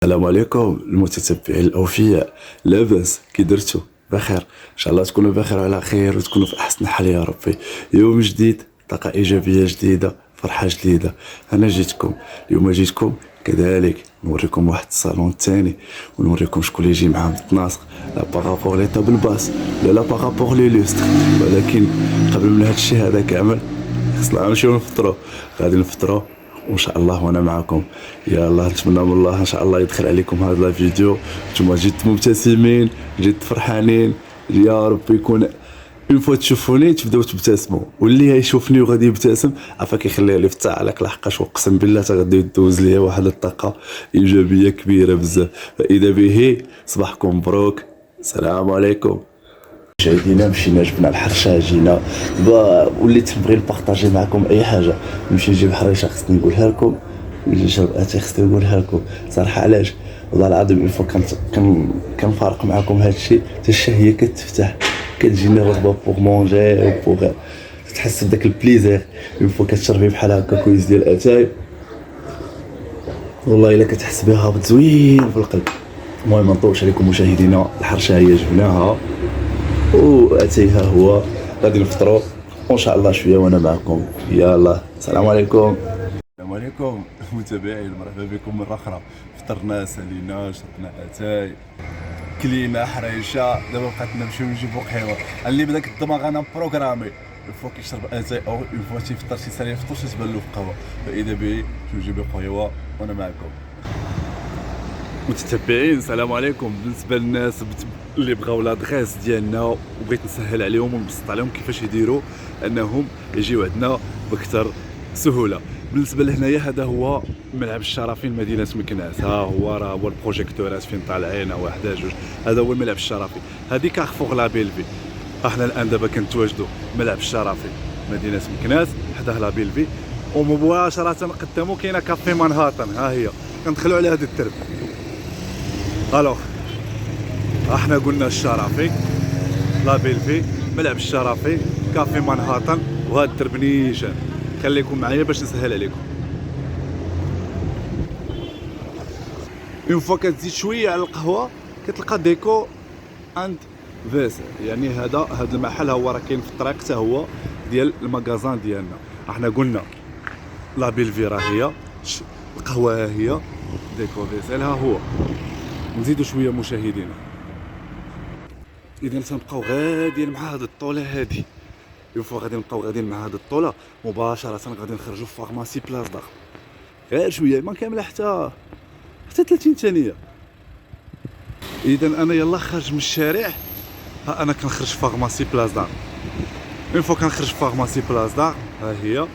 السلام عليكم المتتبعين الاوفياء، لاباس كي درتو؟ بخير ان شاء الله تكونوا بخير وعلى خير وتكونوا في احسن حال يا ربي. يوم جديد، طاقه ايجابيه جديده، فرحه جديده. انا جيتكم اليوم، جيتكم كذلك نوريكم واحد الصالون ثاني ونوريكم شكون اللي يجي معاه متناسق، لا باغابوغ لي طابل باس لا باغابوغ لي لوستر. ولكن قبل من هذا الشيء هذا كامل خصنا نمشيو نفطروا. غادي نفطروا وان شاء الله وانا معكم. يا الله نتمنى من الله ان شاء الله يدخل عليكم هذا الفيديو نتوما جد مبتسمين، جد فرحانين. يا رب يكون اون فوا تشوفوني تبداو تبتسموا، واللي يشوفني وغادي يبتسم عافاك كيخليها لي في عليك، لحقاش اقسم بالله غادي يدوز ليا واحد الطاقه ايجابيه كبيره بزاف. فاذا به صباحكم مبروك، السلام عليكم. مشاهدينا مشينا جبنا الحرشه، جينا دابا وليت نبغي نبارطاجي معكم اي حاجه. نمشي نجيب حريشه خصني نقولها لكم، نجي اتي خصني نقولها لكم صراحه. علاش؟ والله العظيم الفو كنفارق معكم هذا الشيء حتى الشهيه كتفتح، كتجيني الرغبه بوغ مونجي وبوغ تحس بداك البليزير الفو كتشربي بحال هكا كويس ديال اتاي. والله الا كتحس بها هابط زوين في القلب. المهم ما نطولش عليكم مشاهدينا، الحرشه هي جبناها واتيها هو، غادي نفطروا وان شاء الله شويه وانا معكم. يلا السلام عليكم. السلام عليكم متابعين، مرحبا بكم مره اخرى. فطرنا سالينا شربنا اتاي كلينا حريشه، دابا بقات نمشيو نجيبو قهوه. اللي بداك الدماغ انا بروغرامي الفو كيشرب اتاي او الفو تيفطر شي سالي فطور تبان له في قهوه. فاذا به نجيب قهوه وانا معكم. متتبعين السلام عليكم. بالنسبه للناس اللي بغاو لادغيس ديالنا وبغيت نسهل عليهم ونبسط عليهم كيفاش يديروا انهم يجيو عندنا بكثر سهوله. بالنسبه لهنايا هذا هو ملعب الشرفي مدينه مكناس. ها هو راه هو البروجيكتورات فين طالعين واحده جوج، هذا هو الملعب الشرفي. هذه كارفور لا بيلفي. احنا الان دابا كنتواجدوا ملعب الشرفي مدينه مكناس حداه لا بيلفي، ومباشره قدامه كاينه كافي مانهاتن. ها هي كندخلوا على هذا الدرب. الوغ احنا قلنا الشرفي لا بيلفي ملعب الشرفي كافي مانهاتن وهذا الدرب نيشان. خليكم معايا باش نسهل عليكم. اون فوا كتزيد شويه على القهوه كتلقى ديكو عند فيس، يعني هذا المحل هو راه كاين في الطريق حتى هو ديال المغازان ديالنا. احنا قلنا لا بيلفي راه هي، القهوه ها هي، ديكو فيسيل ها هو. نزيدو شويه مشاهدينا. اذا تنبقاو غاديين مع هاد الطوله هادي، يوفو غادي نبقاو غاديين مع هاد الطوله مباشره غادي نخرجوا في فارماسي بلاص دار. غير شويه ما كامله حتى 30 ثانيه. اذا انا يلا خارج من الشارع، ها انا كنخرج في فارماسي بلاص دار. اون فوا كنخرج في فارماسي بلاص دار ها هي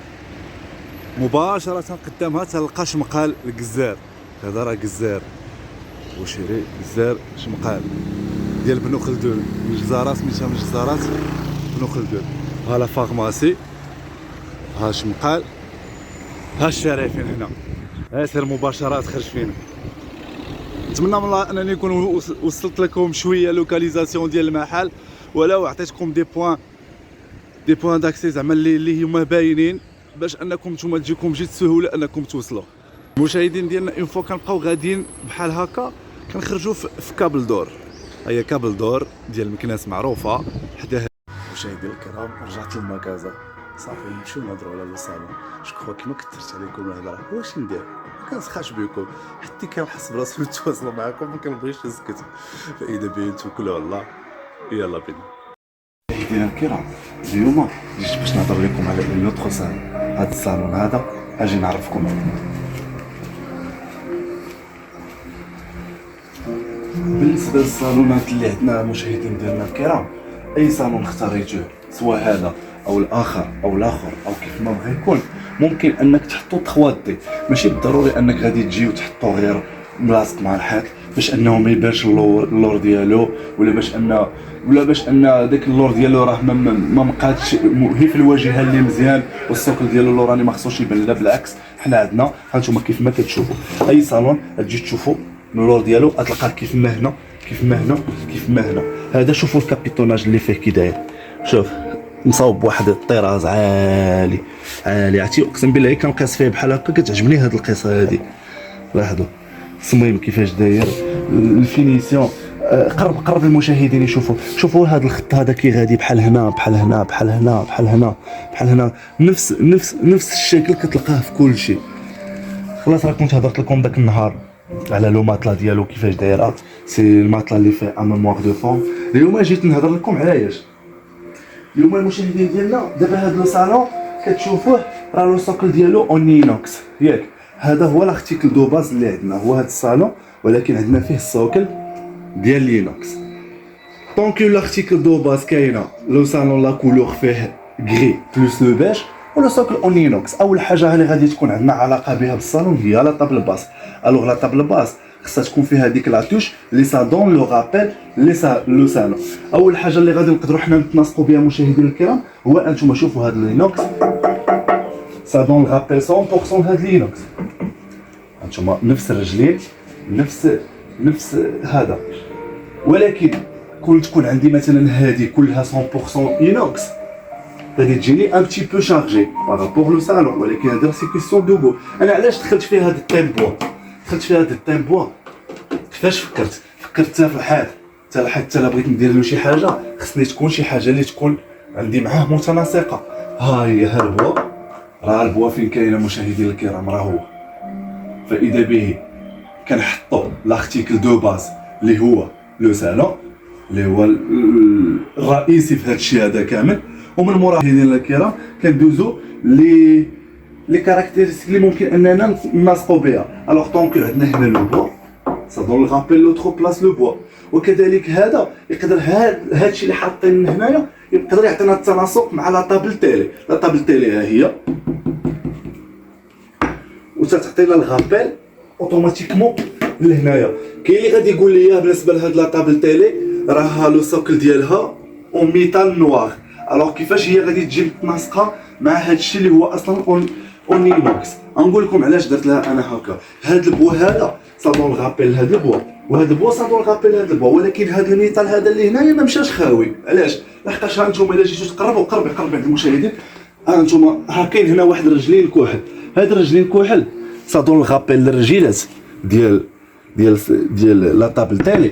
مباشره قدامها تلقى شمقال الكزار. هذا راه كزار وشيري كزار شمقال ديال بنو خلدون، من جزارات سميتها من جزارات بنو خلدون. ها لا فارماسي، ها شمقال، ها الشارع فين هنا. ها سير مباشره تخرج فينا. نتمنى من الله انني نكون وصلت لكم شويه لوكاليزاسيون ديال المحل، ولو عطيتكم دي بوين داكسي زعما اللي هما باينين باش انكم نتوما تجيكم جد سهوله انكم توصلوا. المشاهدين ديالنا اون فوا كنبقاو غاديين بحال هكا كنخرجوا في كابل دور. هي كابل دور ديال مكناس معروفه حداها. مشاهدينا الكرام رجعت للمكازا صافي، نمشيو نهضروا على لو صالون. شكرا كيما كثرت عليكم الهضره، واش ندير؟ ما كنسخاش بكم حتى كنحس براسي نتواصل معكم، ما كنبغيش نسكت. فاذا بين نتوكلوا على الله. يلا بينا مشاهدينا الكرام، اليوم جيت باش نهضر لكم على اون اوتر صالون. هذا الصالون هذا اجي نعرفكم عليه. بالنسبه للصالونات اللي عندنا مشاهدين ديالنا الكرام، اي صالون اختاريتوه سواء هذا او الاخر او الاخر او كيف ما بغى يكون، ممكن انك تحطو 3 دي. ماشي بالضروري انك غادي تجي وتحطو غير ملاصق مع الحيط باش انه ما يبانش اللور ديالو، ولا باش ان داك اللور ديالو راه ما مقادش هي في الواجهه اللي مزيان، والسوكل ديالو اللور راني ما خصوش يبان. لا بالعكس، حنا عندنا هانتوما كيف ما كتشوفوا اي صالون تجي تشوفوا اللور ديالو غتلقاه كيف ما هنا كيف ما هنا كيف ما هنا. هذا شوفوا الكابيتوناج اللي فيه كي داير، شوف مصاوب بواحد الطراز عالي عرفتي. اقسم بالله كنقيس فيه بحال هكا، كتعجبني هاد القيسه هادي. لاحظوا التصميم كيفاش داير، الفينيسيون. قرب المشاهدين يشوفوا، شوفوا هذا الخط هذا كي غادي بحال هنا بحال هنا بحال هنا بحال هنا بحال هنا، نفس الشكل كتلقاه في كل شيء. خلاص راه كنت هضرت لكم داك النهار على لو ماتلا ديالو كيفاش دايره، سي الماتلا اللي فيه ان ميموار دو فون. اليوم جيت نهضر لكم علاش. اليوم المشاهدين ديالنا دابا هذا لو صالون كتشوفوه راه لو سوكل ديالو اون اينوكس ياك، هذا هو لارتيكل دو باز اللي عندنا، هو هذا الصالون، ولكن عندنا فيه السوكل ديال لينوكس. طونك لارتيكل دو باز كاينه لو صالون لا كولور فيه غري بلوس لو بيج ولا سوكل اون اينوكس. اول حاجه اللي غادي تكون عندنا علاقه بها بالصالون هي لا طابل باس. الوغ لا طابل باس خصها تكون فيها ديك لا توش لي سا دون لو رابيل لو صالون. اول حاجه اللي غادي نقدروا حنا نتناسقوا بها مشاهدينا الكرام هو انتم شوفوا هذا لينوكس سا دون رابيل 100% هذا لينوكس. انتم نفس الرجلين نفس هذا، ولكن كون تكون عندي مثلا هذه كلها 100% اينوكس غادي تجيني ان بتي بو شارجي بارابور لو صالون. ولكن هذا سي كيسيون دو غو. انا علاش دخلت فيها هذا التيمبو، كيفاش فكرت حتى في الحال حتى لا بغيت ندير له شي حاجه خصني تكون شي حاجه اللي تكون عندي معاه متناسقه. ها هي البوا، راه البوا فين كاينه مشاهدينا الكرام، راه هو. فاذا به كنحطوا لارتيكل دو باز اللي هو لو صالون اللي هو الرئيسي في هذا الشيء هذا كامل، ومن موراه مشاهدينا الكرام كندوزو لي كاركتيرستيك اللي ممكن اننا نناسقوا بها. الوغ طونك عندنا هنا لو بوا سا دون رابيل لوتر بلاص لو بوا، وكذلك هذا يقدر هذا الشيء اللي حاطين هنايا يقدر يعطينا التناسق مع لا طابل تيلي. لا طابل تيلي ها هي وتعطينا الغابيل اوتوماتيكمون لهنايا. كاين اللي غادي يقول لي بالنسبه لهاد لا طابل تيلي راه لو سوكل ديالها اون ميتال نوار. الوغ كيفاش هي غادي تجي متناسقه مع هاد الشيء اللي هو اصلا اون اينوكس؟ غنقول لكم علاش درت لها انا هكا. هاد البوا هذا صادون غابيل هاد البوا، وهاد البوا صادون غابيل هاد البوا، ولكن هاد الميتال هذا اللي هنايا ما مشاش خاوي. علاش؟ لحقاش ها نتوما الا جيتو تقربوا قرب عند المشاهدين، ها نتوما ها كاين هنا واحد الرجلين كحل. هاد الرجلين كحل صادون غابيل الرجيلات ديال لا طابل تالي،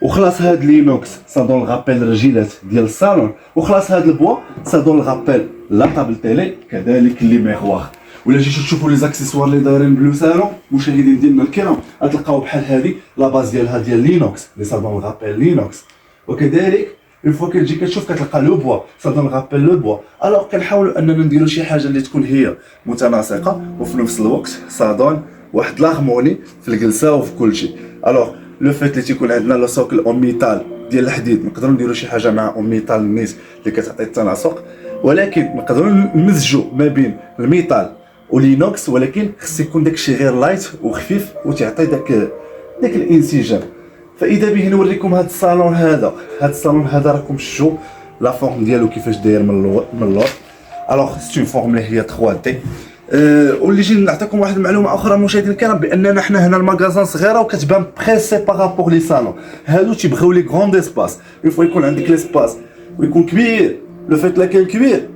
وخلاص هاد لينوكس صادون غابيل الرجيلات ديال الصالون، وخلاص هاد البوا صادون غابيل لا طابل تالي كذلك لي ميغوار. ولا جيتو تشوفوا لي زاكسيسوار اللي دايرين بلو صالون مشاهدين ديالنا الكرام غتلقاو بحال هذه لا باز ديالها ديال لينوكس لي صادون غابيل لينوكس. وكذلك اون فوا كتجي كتشوف كتلقى لو بوا صادون غابيل لو بوا. الوغ كنحاولوا اننا نديروا شي حاجه اللي تكون هي متناسقه وفي نفس الوقت صادون واحد لاغموني في الجلسه وفي كل شيء. الوغ لو فيت اللي تيكون عندنا لو سوكل اون ميتال ديال الحديد نقدروا نديروا شي حاجه مع اون ميتال نيت اللي كتعطي التناسق، ولكن نقدروا نمزجوا ما بين الميتال ولينوكس، ولكن خص يكون داكشي غير لايت وخفيف وتعطي داك الانسجام. فاذا به نوريكم هذا الصالون هذا راكم شفتوا لا فورم ديالو كيفاش داير من اللور. الوغ سي اون فورم اللي هي 3 دي. واللي جي نعطيكم واحد المعلومه اخرى مشاهدينا الكرام، باننا حنا هنا المغازان صغيره وكتبان بريسي بارابور لي صالون. هادو تيبغيو لي غروند اسباس، اون فوا يكون عندك ليسباس ويكون كبير، لو فيت لا كان كبير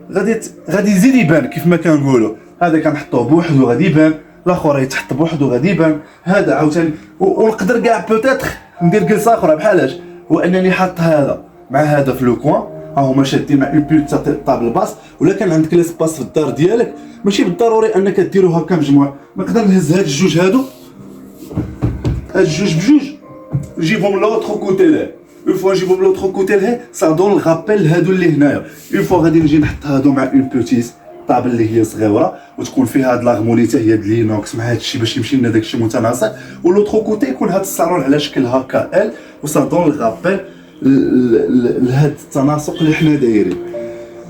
غادي يزيد يبان كيف ما كنقولوا. هذا كنحطوه بوحدو غادي يبان، الاخر يتحط بوحدو غادي يبان، هذا عاوتاني. ونقدر كاع بوتيتر ندير جلسه اخرى بحالاش، هو انني حاط هذا مع هذا في لو كوان، ها هما شادين مع اون بوت تاع طابل باس. ولا كان عندك ليسباس في الدار ديالك ماشي بالضروري انك ديرو هكا مجموع، نقدر نهز هاد الجوج هادو، هاد الجوج بجوج نجيبهم لوطخ كوتي له. اون فوا نجيبهم لوطخ كوتي له سا دون الغابيل هادو اللي هنايا. اون فوا غادي نجي نحط هادو مع اون بوتيس طابل اللي هي صغيره وتكون فيها هاد لاغموني حتى هي د لينوكس مع هادشي باش يمشي لنا داكشي متناسق. ولوطخ كوتي يكون هاد الصالون على شكل هكا ال وسا دون الغابيل لهاد التناسق اللي حنا دايرين.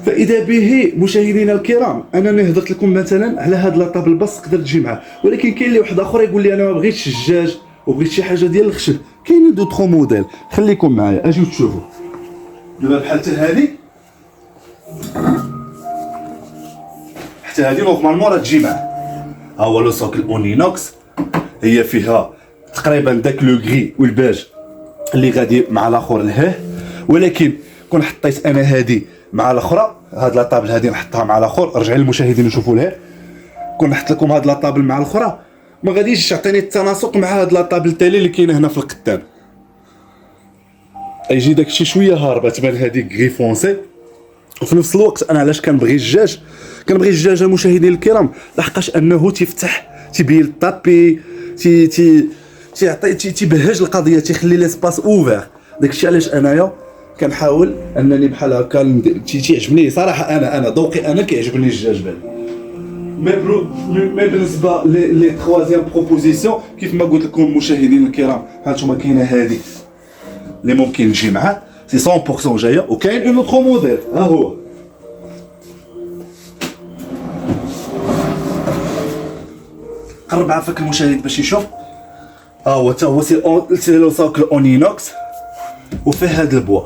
فاذا به مشاهدينا الكرام انا هضرت لكم مثلا على هاد لا طابل باس تقدر تجي معاه، ولكن كاين اللي واحد اخر يقول لي انا ما بغيتش الشجاج وبغيت شي حاجه ديال الخشب. كاينين دوطخ موديل، خليكم معايا اجيو تشوفوا. دابا بحال حتى هادي حتى هادي نورمالمون راه تجي معاه. ها هو لو سوكل اون اينوكس، هي فيها تقريبا داك لو غري والباج اللي غادي مع الاخر لهيه، ولكن كون حطيت انا هادي مع الاخرى، هاد لا طابل هادي نحطها مع الاخر. رجعي للمشاهدين يشوفوا لها. كون نحط لكم هاد لا طابل مع الاخرى ما غاديش تعطيني التناسق مع هاد لا طابل تالي اللي كاينه هنا في القدام. يجي داكشي شويه هاربه، تبان هذيك غي فونسي. وفي نفس الوقت انا علاش كنبغي الجاج، كنبغي الجاج المشاهدين الكرام لحقاش انه تيفتح، تيبين الطابي، تيبهج القضيه، تيخلي ليسباس اوفير. داكشي علاش انايا كنحاول انني بحال هكا تيعجبني صراحه. انا ذوقي انا كيعجبني الجاج بالي. مي بالنسبه لي تخوازيام بروبوزيسيون كيف ما قلت لكم مشاهدين الكرام، هانتوما كاينه هذه اللي ممكن نجي معاه سي 100% جايه، وكاين اون اوتر موديل ها هو. قرب عافاك المشاهد باش يشوف. هو حتى هو سي لو ساكل اونينوكس وفيه هاد البوا.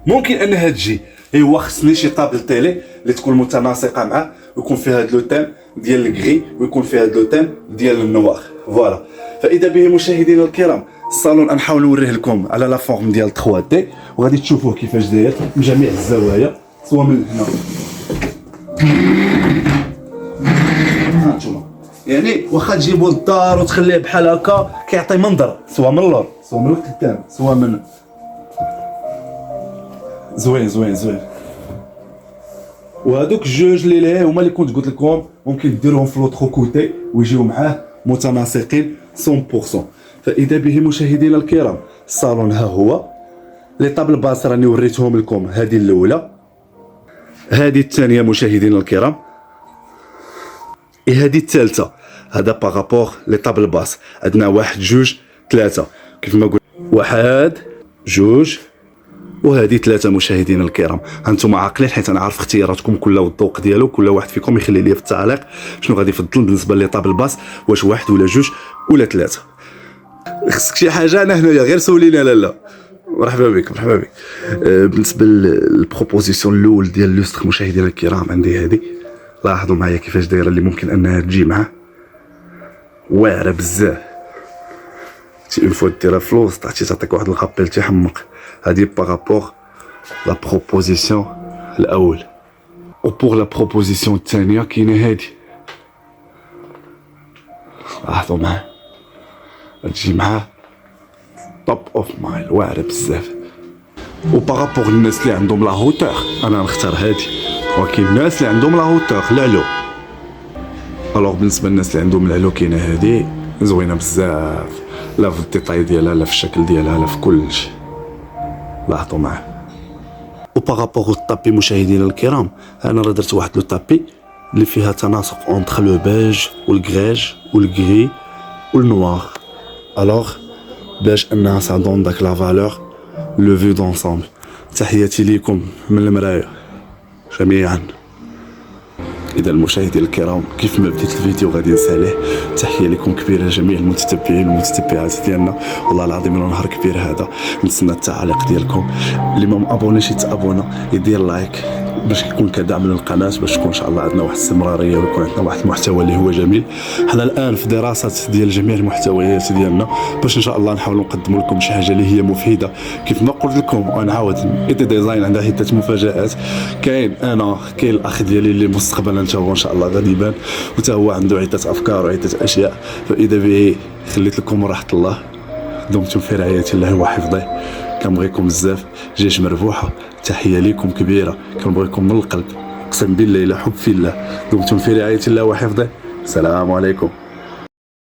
ممكن انها تجي ايوا خصني شي طابل تيلي اللي تكون متناسقه معاه، ويكون فيها هاد لو تيم ديال الكري، ويكون فيها هاد لو تيم ديال النوار. فوالا، فاذا به مشاهدينا الكرام الصالون غنحاول نوريه لكم على لا فورم ديال 3 دي، وغادي تشوفوه كيفاش داير من جميع الزوايا، سواء من هنا هانتوما. يعني واخا تجيبو للدار وتخليه بحال هكا كيعطي منظر، سواء من اللور سواء من القدام سواء من زوين. وهذوك الجوج اللي ليه هما اللي كنت قلت لكم ممكن ديروهم في لوطرو كوتي ويجيو معاه متناسقين 100%. فاذا به مشاهدينا الكرام الصالون ها هو. لي طابل باس راني وريتهم لكم، هذه الاولى، هذه الثانيه مشاهدينا الكرام، هذه الثالثه. هذا بارابور لي طابل باس عندنا 1 2 3 كيف ما قلت، 1 2 وهذه 3 مشاهدينا الكرام. هانتوما عاقلين حيت انا عارف اختياراتكم كلها والذوق ديالو، كل واحد فيكم يخلي لي في التعليق شنو غادي يفضل بالنسبه لي طابل باس، واش 1 ولا 2 ولا 3. خصك شي حاجه انا هنايا غير سولينا. لا مرحبا بك. بالنسبه للبروبوزيسيون الاول ديال لوستر مشاهدينا الكرام، عندي هذه، لاحظوا معايا كيفاش دايره، اللي ممكن انها تجي معاه واعره بزاف. تي اون فوا ديرها في الوسط تعطيك واحد الغابيل تيحمق. هذه بارابور لا بروبوزيسيون الاول. و بور لا بروبوزيسيون الثانيه كاينه هذه، لاحظوا معايا تجي معاه توب اوف مايل، واعره بزاف. و بارابور الناس اللي عندهم لا هوتور انا نختار هذه، ولكن الناس اللي عندهم لا هوتور العلو، الوغ بالنسبه للناس اللي عندهم العلو كاينه هذه زوينه بزاف، لا في الديتاي ديالها لا في الشكل ديالها لا في كلشي. لاحظوا معاه. و بارابور الطابي مشاهدينا الكرام، انا راه درت واحد لو طابي اللي فيها تناسق اونتر لو بيج والكريج والكري والنوار، الوغ باش انها سادون داك لا فالور لو فيو دونسومبل. تحياتي ليكم من المرايه جميعا. اذا المشاهدين الكرام كيف ما بديت الفيديو غادي نساليه، تحيه لكم كبيره جميع المتتبعين والمتتبعات ديالنا، والله العظيم نهار كبير هذا. نتسنى التعاليق ديالكم، اللي ما مابونيش يتابونا يدير لايك باش يكون كدعم للقناه، باش تكون ان شاء الله عندنا واحد الاستمراريه ويكون عندنا واحد المحتوى اللي هو جميل. حنا الان في دراسه ديال جميع المحتويات ديالنا باش ان شاء الله نحاولوا نقدموا لكم شي حاجه اللي هي مفيده. كيف ما قلت لكم ونعاود، ايدي ديزاين عندها عده مفاجات. كاين الاخ ديالي اللي مستقبلا انت هو ان شاء الله غادي يبان، وتا هو عنده عده افكار وعده اشياء. فاذا به خليت لكم راحه الله، دمتم في رعايه الله وحفظه. كنبغيكم بزاف، جيش مربوحه، تحيه ليكم كبيره، كنبغيكم من القلب، اقسم بالله الى حب في الله. دمتم في رعايه الله وحفظه. السلام عليكم.